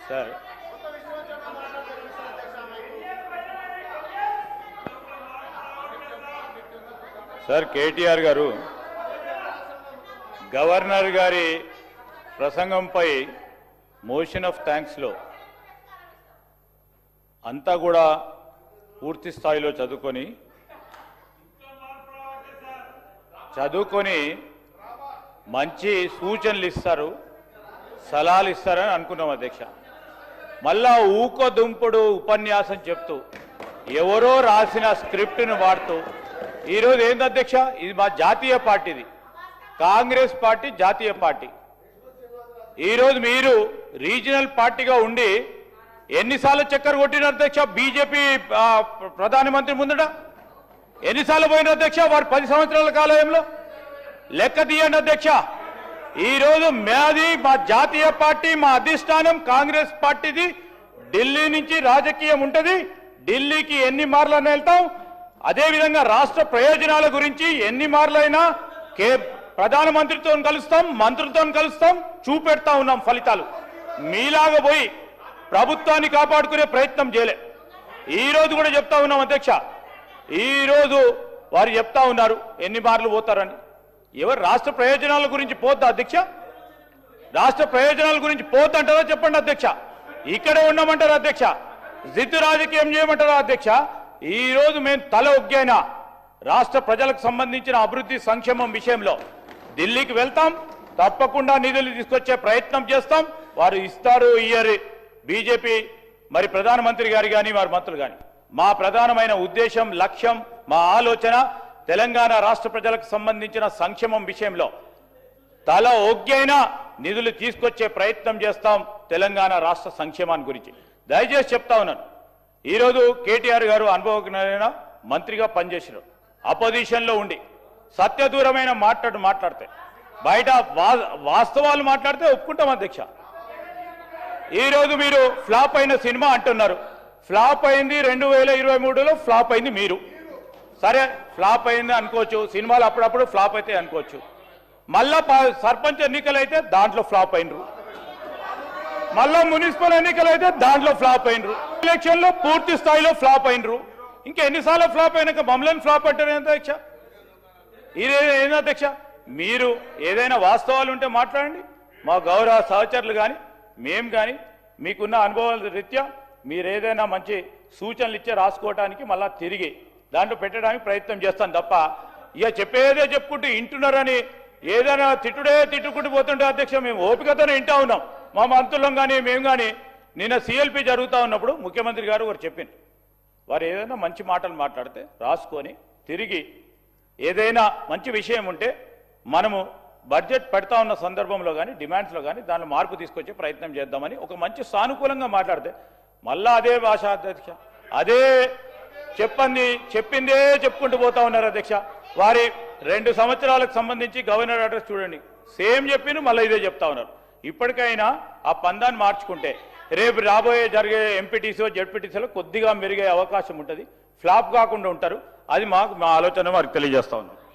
Sir sir KTR గారు governor గారి ప్రసంగంపై motion of థ్యాంక్స్లో అంతా కూడా పూర్తి స్థాయిలో చదువుకొని మంచి సూచనలు ఇస్తారు, సలహాలు ఇస్తారని అనుకున్నాం అధ్యక్ష. మళ్ళా ఊకోదుంపుడు ఉపన్యాసం చెప్తూ ఎవరో రాసిన స్క్రిప్ట్ను వాడుతూ ఈరోజు ఏంది అధ్యక్ష, ఇది మా జాతీయ పార్టీది, కాంగ్రెస్ పార్టీ జాతీయ పార్టీ. ఈరోజు మీరు రీజనల్ పార్టీగా ఉండి ఎన్నిసార్లు చక్కర కొట్టిన అధ్యక్ష బీజేపీ ప్రధానమంత్రి ముందట? ఎన్నిసార్లు పోయిన అధ్యక్ష వారు 10 సంవత్సరాల కాలంలో? లెక్క తీయండి అధ్యక్ష. ఈరోజు మా జాతీయ పార్టీ, మా అధిష్టానం కాంగ్రెస్ పార్టీది. ఢిల్లీ నుంచి రాజకీయం ఉంటుంది, ఢిల్లీకి ఎన్ని మార్లైనా వెళ్తాం. అదేవిధంగా రాష్ట్ర ప్రయోజనాల గురించి ఎన్ని మార్లైనా ప్రధానమంత్రితో కలుస్తాం, మంత్రులతో కలుస్తాం, చూపెడతా ఉన్నాం ఫలితాలు. మీలాగా పోయి ప్రభుత్వాన్ని కాపాడుకునే ప్రయత్నం చేయలే. ఈరోజు కూడా చెప్తా ఉన్నాం అధ్యక్ష, ఈరోజు వారు చెప్తా ఉన్నారు ఎన్ని మార్లు పోతారని. ఎవరు రాష్ట్ర ప్రయోజనాల గురించి పోద్దా అధ్యక్ష? రాష్ట్ర ప్రయోజనాల గురించి పోద్దంటారా చెప్పండి అధ్యక్ష. ఇక్కడే ఉండమంటారా అధ్యక్ష? జిద్దు రాజకీయం చేయమంటారా అధ్యక్ష? ఈరోజు మేము తల ఒగ్గైనా రాష్ట్ర ప్రజలకు సంబంధించిన అభివృద్ధి సంక్షేమం విషయంలో ఢిల్లీకి వెళ్తాం, తప్పకుండా నిధులు తీసుకొచ్చే ప్రయత్నం చేస్తాం. వారు ఇస్తారు ఇయ్యరు, బీజేపీ మరి ప్రధానమంత్రి గారు కానీ వారి మంత్రులు కానీ. మా ప్రధానమైన ఉద్దేశం, లక్ష్యం, మా ఆలోచన తెలంగాణ రాష్ట్ర ప్రజలకు సంబంధించిన సంక్షేమం విషయంలో తల ఒగ్గైనా నిధులు తీసుకొచ్చే ప్రయత్నం చేస్తాం తెలంగాణ రాష్ట్ర సంక్షేమాన్ని గురించి. దయచేసి చెప్తా ఉన్నాను, ఈరోజు కేటీఆర్ గారు అనుభవజ్ఞులైన మంత్రిగా పనిచేసినారు. అపోజిషన్లో ఉండి సత్యదూరమైన మాట్లాడితే బయట వాస్తవాలు మాట్లాడితే ఒప్పుకుంటాం అధ్యక్ష. ఈరోజు మీరు ఫ్లాప్ అయిన సినిమా అంటున్నారు. ఫ్లాప్ అయింది 2023లో, ఫ్లాప్ అయింది మీరు. సరే ఫ్లాప్ అయింది అనుకోవచ్చు, సినిమాలు అప్పుడప్పుడు ఫ్లాప్ అయితే అనుకోవచ్చు. మళ్ళా సర్పంచ్ ఎన్నికలు అయితే దాంట్లో ఫ్లాప్ అయినరు, మళ్ళా మున్సిపల్ ఎన్నికలు అయితే దాంట్లో ఫ్లాప్ అయినరు, ఎలక్షన్లో పూర్తి స్థాయిలో ఫ్లాప్ అయినరు. ఇంకా ఎన్నిసార్లు ఫ్లాప్ అయినాక మమ్మల్ని ఫ్లాప్ అంటారు ఏంటి అధ్యక్ష? ఏంటి అధ్యక్ష? మీరు ఏదైనా వాస్తవాలు ఉంటే మాట్లాడండి. మా గౌరవ సహచరులు కానీ మేము కానీ మీకున్న అనుభవాల రీత్యా మీరు ఏదైనా మంచి సూచనలు ఇచ్చే రాసుకోవడానికి మళ్ళా తిరిగి దాంట్లో పెట్టడానికి ప్రయత్నం చేస్తాను తప్ప ఇక చెప్పేదే చెప్పుకుంటూ ఇంటున్నారని ఏదైనా తిట్టుకుంటూ పోతుంటే అధ్యక్ష మేము ఓపికతోనే వింటా ఉన్నాం. మా మంత్రులం కానీ మేము కానీ నిన్న సిఎల్పి జరుగుతూ ఉన్నప్పుడు ముఖ్యమంత్రి గారు వారు చెప్పింది, వారు ఏదైనా మంచి మాటలు మాట్లాడితే రాసుకొని తిరిగి ఏదైనా మంచి విషయం ఉంటే మనము బడ్జెట్ పెడతా ఉన్న సందర్భంలో కానీ డిమాండ్స్లో కానీ దానిలో మార్పు తీసుకొచ్చే ప్రయత్నం చేద్దామని ఒక మంచి సానుకూలంగా మాట్లాడితే మళ్ళా అదే భాష అధ్యక్ష, అదే చెప్పిందే చెప్పుకుంటూ పోతా ఉన్నారు అధ్యక్ష. వారి 2 సంవత్సరాలకు సంబంధించి గవర్నర్ అడ్రస్ చూడండి, సేమ్ చెప్పిన మళ్ళీ ఇదే చెప్తా ఉన్నారు. ఇప్పటికైనా ఆ పందాన్ని మార్చుకుంటే రేపు జరిగే ఎంపీటీసీలో జెడ్పీటీసీలో కొద్దిగా మెరుగే అవకాశం ఉంటుంది, ఫ్లాప్ కాకుండా ఉంటారు. అది మా ఆలోచన వారికి తెలియజేస్తా ఉన్నాం.